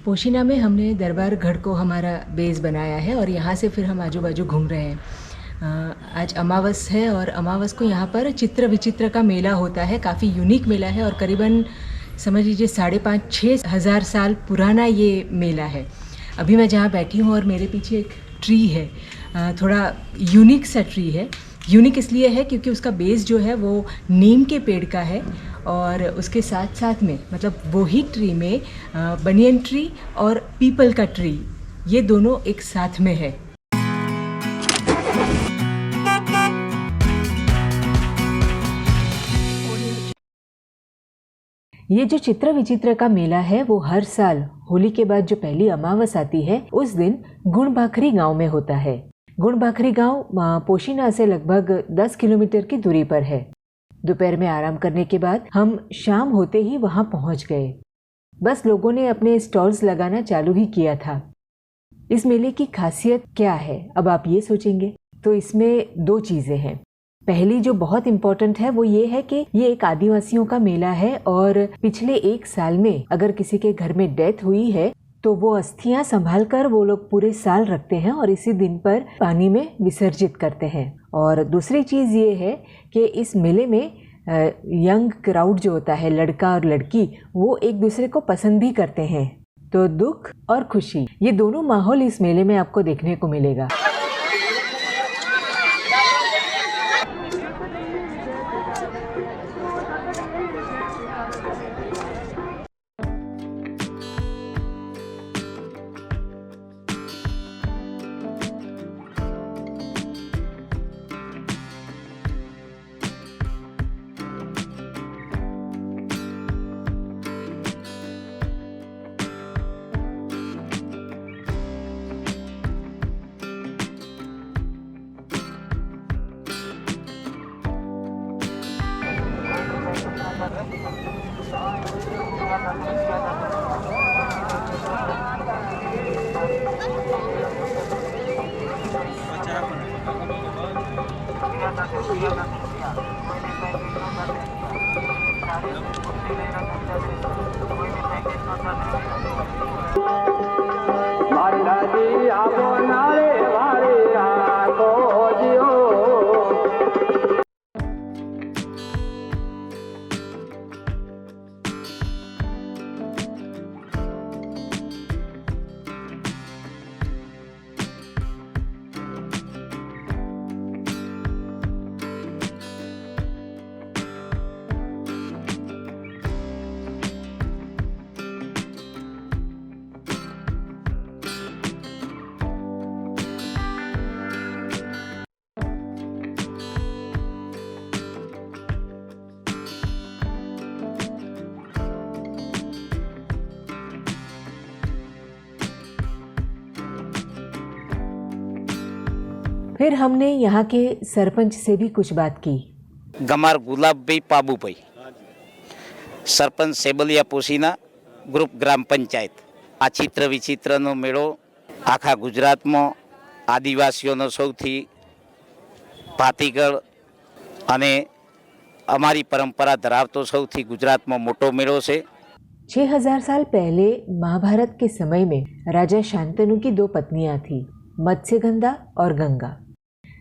पोशीना में हमने दरबार गढ़ को हमारा बेस बनाया है और यहाँ से फिर हम आजू बाजू घूम रहे हैं। आज अमावस है और अमावस को यहाँ पर चित्र विचित्र का मेला होता है। काफ़ी यूनिक मेला है और करीबन समझ लीजिए 5,500-6 हज़ार साल पुराना ये मेला है। अभी मैं जहाँ बैठी हूँ और मेरे पीछे एक ट्री है, थोड़ा यूनिक सा ट्री है। यूनिक इसलिए है क्योंकि उसका बेस जो है वो नीम के पेड़ का है और उसके साथ साथ में मतलब वही ट्री में बनियन ट्री और पीपल का ट्री, ये दोनों एक साथ में है। ये जो चित्र विचित्र का मेला है वो हर साल होली के बाद जो पहली अमावस आती है उस दिन गुणभाखरी गांव में होता है। गुणभाखरी गांव पोशीना से लगभग 10 किलोमीटर की दूरी पर है। दोपहर में आराम करने के बाद हम शाम होते ही वहां पहुंच गए। बस लोगों ने अपने स्टॉल्स लगाना चालू ही किया था। इस मेले की खासियत क्या है, अब आप ये सोचेंगे। तो इसमें 2 चीजें हैं। पहली जो बहुत इम्पोर्टेंट है वो ये है कि ये एक आदिवासियों का मेला है और पिछले 1 साल में अगर किसी के घर में डेथ हुई है तो वो अस्थियां संभाल कर वो लोग पूरे साल रखते हैं और इसी दिन पर पानी में विसर्जित करते हैं। और दूसरी चीज़ ये है कि इस मेले में यंग क्राउड जो होता है, लड़का और लड़की, वो एक दूसरे को पसंद भी करते हैं। तो दुख और खुशी, ये दोनों माहौल इस मेले में आपको देखने को मिलेगा। फिर हमने यहाँ के सरपंच से भी कुछ बात की। गमार गुलाबभाई पाबुभाई, सरपंच सेबलिया पोशीना ग्रुप ग्राम पंचायत। आ चित्र विचित्रનો મેળો આખા ગુજરાતમાં આદિવાસીઓનો સૌથી ભાતીગળ અને અમારી પરંપરા ધરાવતો સૌથી ગુજરાતમાં મોટો મેળો છે। 6000 साल पहले महाभारत के समय में राजा शांतनु की 2 पत्नियां थी, मत्स्यगंधा और गंगा।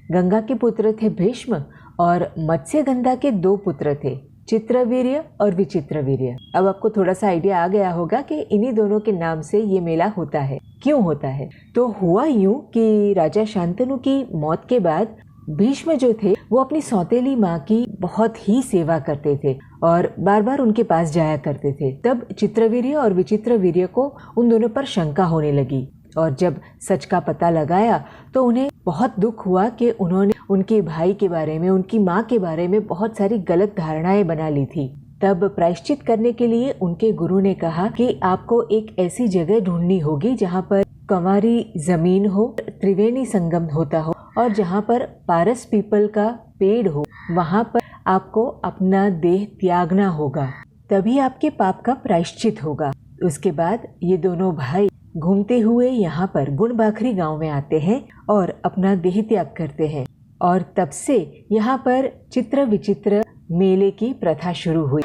गंगा के पुत्र थे भीष्म और मत्स्यगंधा के 2 पुत्र थे, चित्रवीर्य और विचित्रवीर्य। अब आपको थोड़ा सा आइडिया आ गया होगा कि इन्हीं दोनों के नाम से ये मेला होता है। क्यों होता है? तो हुआ यूं कि राजा शांतनु की मौत के बाद भीष्म जो थे वो अपनी सौतेली माँ की बहुत ही सेवा करते थे और बार बार उनके पास जाया करते थे। तब चित्रवीर्य और विचित्रवीर्य को उन दोनों पर शंका होने लगी और जब सच का पता लगाया तो उन्हें बहुत दुख हुआ कि उन्होंने उनके भाई के बारे में, उनकी माँ के बारे में बहुत सारी गलत धारणाएं बना ली थी। तब प्रायश्चित करने के लिए उनके गुरु ने कहा कि आपको एक ऐसी जगह ढूंढनी होगी जहाँ पर कंवारी जमीन हो, त्रिवेणी संगम होता हो और जहाँ पर पारस पीपल का पेड़ हो, वहाँ पर आपको अपना देह त्यागना होगा, तभी आपके पाप का प्रायश्चित होगा। उसके बाद ये दोनों भाई घूमते हुए यहाँ पर गुणभाखरी गांव में आते हैं और अपना देह त्याग करते हैं और तब से यहाँ पर चित्र विचित्र मेले की प्रथा शुरू हुई।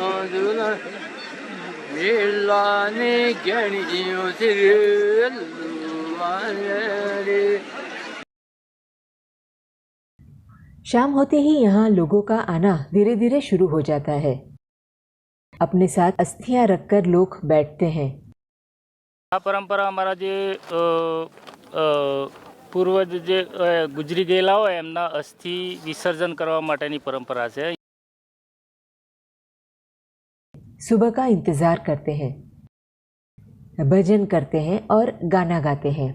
मेलाने गणियों से रे। शाम होते ही यहाँ लोगों का आना धीरे धीरे शुरू हो जाता है। अपने साथ अस्थियां रखकर लोग बैठते हैं। આ પરંપરા અમારા જે પૂર્વજ જે ગુજરી ગયેલા હોય એમના અસ્થિ વિસર્જન કરવા માટેની પરંપરા છે। सुबह का इंतजार करते हैं, भजन करते हैं और गाना गाते हैं।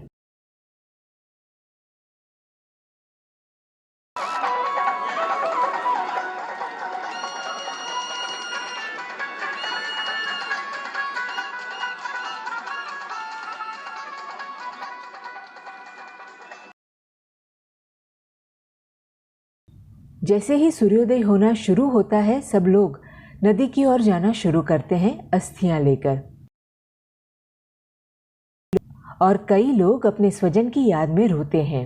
जैसे ही सूर्योदय होना शुरू होता है, सब लोग नदी की ओर जाना शुरू करते हैं अस्थियां लेकर। और कई लोग अपने स्वजन की याद में रोते हैं।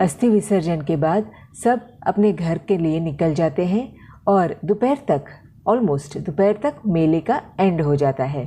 अस्थि विसर्जन के बाद सब अपने घर के लिए निकल जाते हैं और ऑलमोस्ट दोपहर तक मेले का एंड हो जाता है।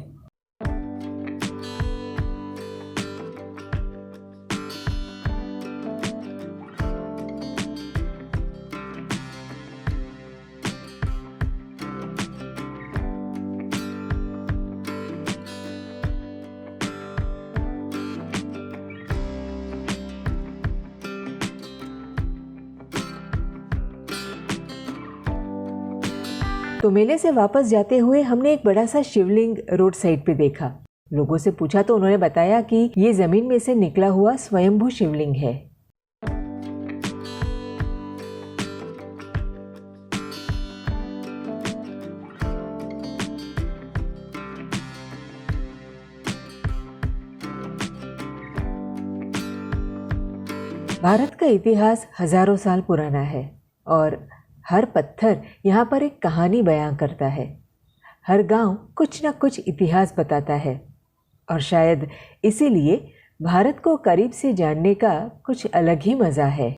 तो मेले से वापस जाते हुए हमने एक बड़ा सा शिवलिंग रोड साइड पे देखा। लोगों से पूछा तो उन्होंने बताया कि ये जमीन में से निकला हुआ स्वयंभू शिवलिंग है। भारत का इतिहास हजारों साल पुराना है और हर पत्थर यहाँ पर एक कहानी बयां करता है। हर गांव कुछ न कुछ इतिहास बताता है और शायद इसीलिए भारत को करीब से जानने का कुछ अलग ही मज़ा है।